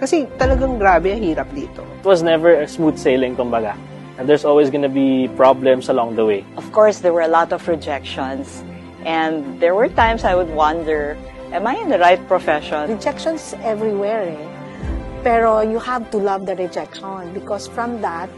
Kasi talagang grabe, hirap dito. It was never a smooth sailing, kumbaga. And there's always gonna be problems along the way. Of course, there were a lot of rejections. And there were times I would wonder, am I in the right profession? Rejections everywhere eh. Pero you have to love the rejection because from that,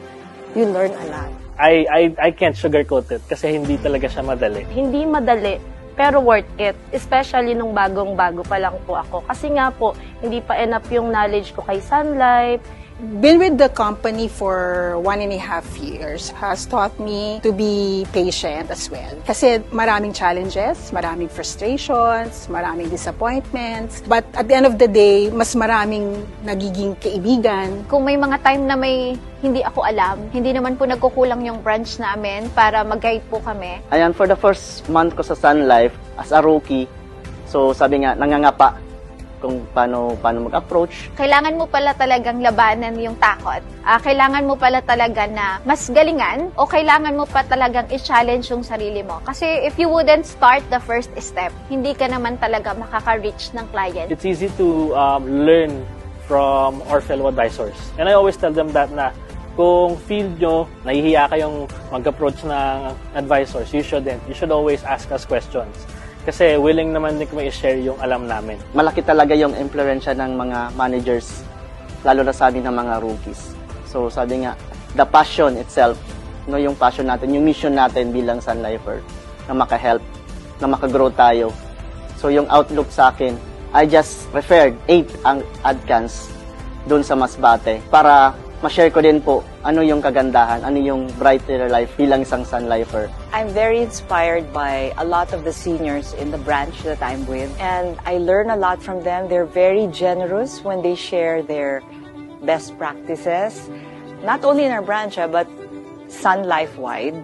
you learn a lot. I can't sugarcoat it kasi hindi talaga siya madali. Hindi madali, pero worth it. Especially nung bagong-bago pa lang po ako. Kasi nga po, hindi pa enough yung knowledge ko kay Sun Life. Been with the company for 1.5 years has taught me to be patient as well. Kasi maraming challenges, maraming frustrations, maraming disappointments. But at the end of the day, mas maraming nagiging kaibigan. Kung may mga time na may hindi ako alam, hindi naman po nagkukulang yung branch namin para mag-guide po kami. Ayan, for the first month ko sa Sun Life, as a rookie, so sabi nga, nangangapa kung paano mag-approach. Kailangan mo pala talagang labanan yung takot. Kailangan mo pala talaga na mas galingan o kailangan mo pa talagang i-challenge yung sarili mo. Kasi if you wouldn't start the first step, hindi ka naman talaga makaka-reach ng client. It's easy to learn from our fellow advisors. And I always tell them that na kung feel nyo, nahihiya kayong mag-approach ng advisors, you shouldn't. You should always ask us questions. Kasi willing naman din kami i-share yung alam namin. Malaki talaga yung influensya ng mga managers, lalo na sa amin ng mga rookies. So sabi nga, the passion itself, no, yung passion natin, yung mission natin bilang Sun Lifer, na maka-help, na maka-grow tayo. So yung outlook sa akin, I just referred 8 ang AdCans doon sa Masbate para ma-share ko din po ano yung kagandahan, ano yung brighter life bilang isang Sun Lifer. I'm very inspired by a lot of the seniors in the branch that I'm with. And I learn a lot from them. They're very generous when they share their best practices. Not only in our branch, but Sun Life-wide.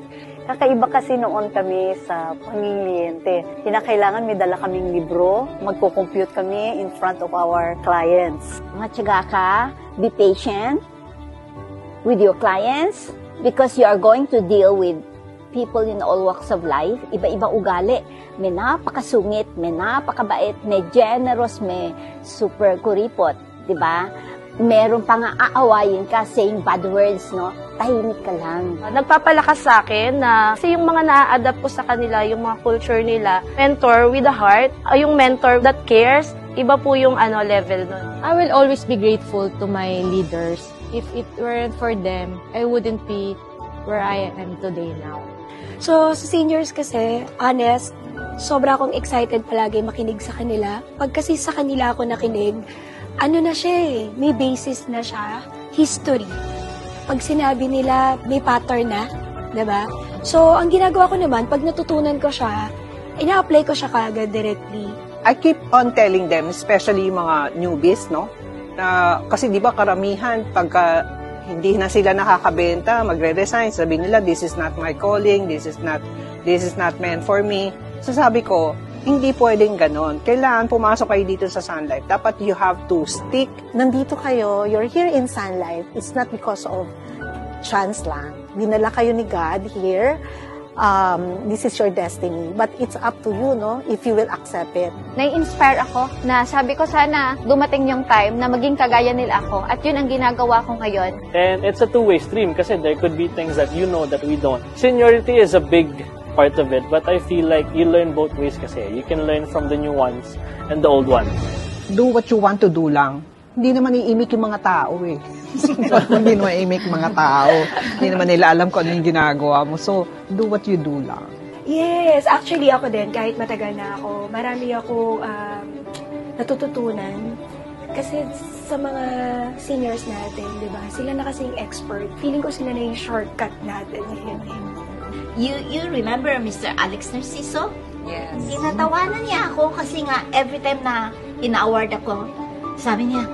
Kakaiba kasi noon kami sa pangingkliyente. Kinakailangan may dala kaming libro, magko-compute kami in front of our clients. Matyaga ka, be patient with your clients because you are going to deal with people in all walks of life. Iba-ibang ugali. May napakasungit, may napakabait, may generous, may super kuripot. Diba? Meron pa nga aawayin ka saying bad words, no? Tahimik ka lang. Nagpapalakas sa akin na kasi yung mga na-adapt ko sa kanila, yung mga culture nila, mentor with a heart, yung mentor that cares, iba po yung level nun. I will always be grateful to my leaders. If it weren't for them, I wouldn't be where I am today now. So, sa seniors kasi, honest, sobra akong excited palagi makinig sa kanila. Pag kasi sa kanila ako nakinig, ano na siya eh, may basis na siya, history. Pag sinabi nila, may pattern na, diba? So, ang ginagawa ko naman, pag natutunan ko siya, ina-apply ko siya kaagad directly. I keep on telling them, especially yung mga newbies, no? Kasi di ba karamihan, pagka hindi na sila nakakabenta, magre-resign, sabihin nila, this is not my calling, this is not meant for me. So sabi ko, hindi pwedeng ganon. Kailangan pumasok kayo dito sa Sun Life. Dapat you have to stick. Nandito kayo, you're here in Sun Life, it's not because of chance lang. Dinala kayo ni God here. This is your destiny. But it's up to you, no? If you will accept it. Nai-inspire ako na sabi ko sana dumating yung time na maging kagaya nila ako at yun ang ginagawa ko ngayon. And it's a two-way stream kasi there could be things that you know that we don't. Seniority is a big part of it, but I feel like you learn both ways kasi. You can learn from the new ones and the old ones. Do what you want to do lang. Hindi naman iimik yung mga tao eh. Hindi naman iimik mga tao. Hindi naman nila alam kung ano yung ginagawa mo. So, do what you do lang. Yes, actually ako din, kahit matagal na ako, marami ako natututunan. Kasi sa mga seniors natin, di ba, sila na kasing expert. Feeling ko sila na yung shortcut natin. You remember Mr. Alex Narciso? Yes. Tinatawanan niya ako kasi nga every time na ina-award ako, sabi niya,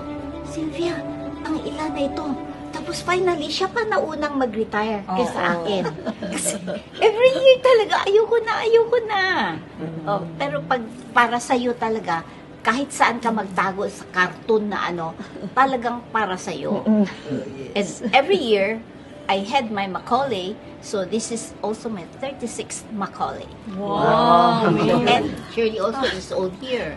Sylvia, ang ilan na ito. Tapos finally, siya pa na unang mag-retire kaysa akin. Kasi every year talaga, ayoko na. Pero pag para sa'yo talaga, kahit saan ka magtago sa cartoon na talagang para sa'yo. And every year, I had my Macaulay, so this is also my 36th Macaulay. Wow. And Shirley also is old here.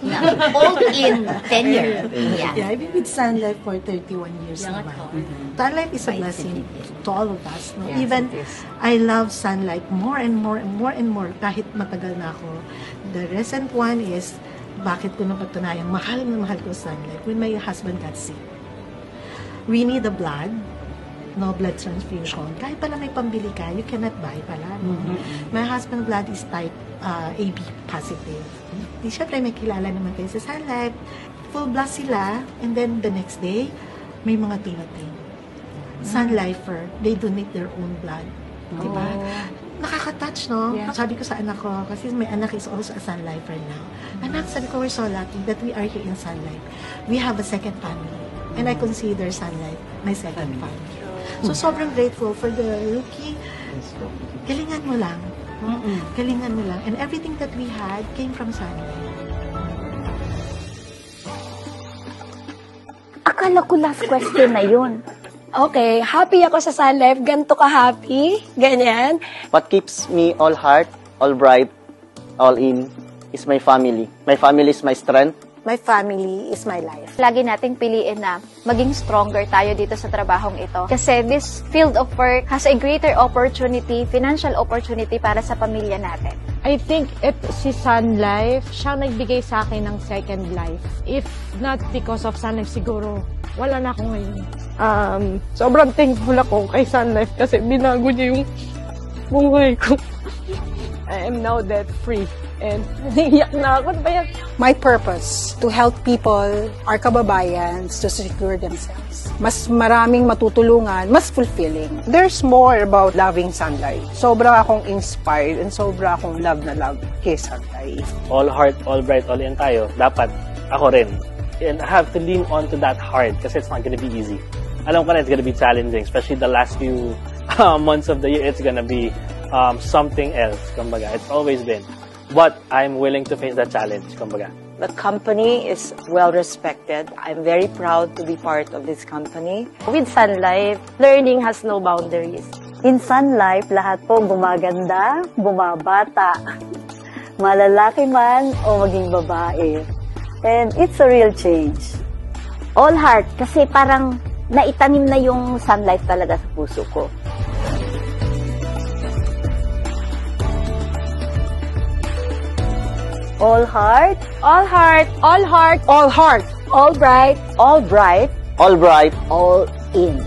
Yeah, old in tenure. Yeah. Yeah, I've been with Sun Life for 31 years Young naman. at Sun Life is a blessing to all of us. No? Yes, Even it is. I love Sun Life more and more and more and more kahit matagal na ako. The recent one is bakit ko napatunayan mahal na mahal ko Sun Life when my husband got sick. We need the blood. No blood transfusion. Kahit pala may pambili ka, you cannot buy pala. No? My husband's blood is type AB positive. Di syempre may kilala naman kayo sa Sun Life. Full blast sila, and then the next day, may mga dumating. Sun Lifer, they donate their own blood. Diba? Nakaka-touch, no? Yeah. Sabi ko sa anak ko, kasi my anak is also a Sun Lifer now. Anak, sabi ko, we're so lucky that we are here in Sun Life. We have a second family. And I consider Sun Life my second family. So, sobrang grateful for the rookie. Galingan mo lang. Galingan mo lang. And everything that we had came from Sun Life. Akala ko last question na yun. Okay, happy ako sa Sun Life. Ganto ka happy? Ganyan. What keeps me all heart, all bright, all in, is my family. My family is my strength. My family is my life. Lagi nating piliin na maging stronger tayo dito sa trabahong ito. Kasi this field of work has a greater opportunity, financial opportunity para sa pamilya natin. I think si Sun Life, siya nagbigay sa akin ng second life. If not because of Sun Life, siguro wala na ako ngayon. Sobrang thankful ako kay Sun Life kasi binago niya yung buhay ko. I am now debt-free. And naiyak na ako. My purpose, to help people, our kababayans, to secure themselves. Mas maraming matutulungan, mas fulfilling. There's more about loving Sun Life. Sobra akong inspired and sobra akong love na love kay Sun Life. All heart, all bright, all in tayo. Dapat ako rin. And I have to lean on to that heart kasi it's not gonna be easy. Alam ko na it's gonna be challenging, especially the last few months of the year. It's gonna be something else, kumbaga. It's always been. But I'm willing to face that challenge, kumbaga. The company is well respected. I'm very proud to be part of this company. With Sun Life, learning has no boundaries. In Sun Life, lahat po gumaganda, bumabata. Malalaki man o maging babae. And it's a real change. All heart, kasi parang naitanim na yung Sun Life talaga sa puso ko. All heart, All heart, all heart, all heart, all bright, All bright, All bright, all in.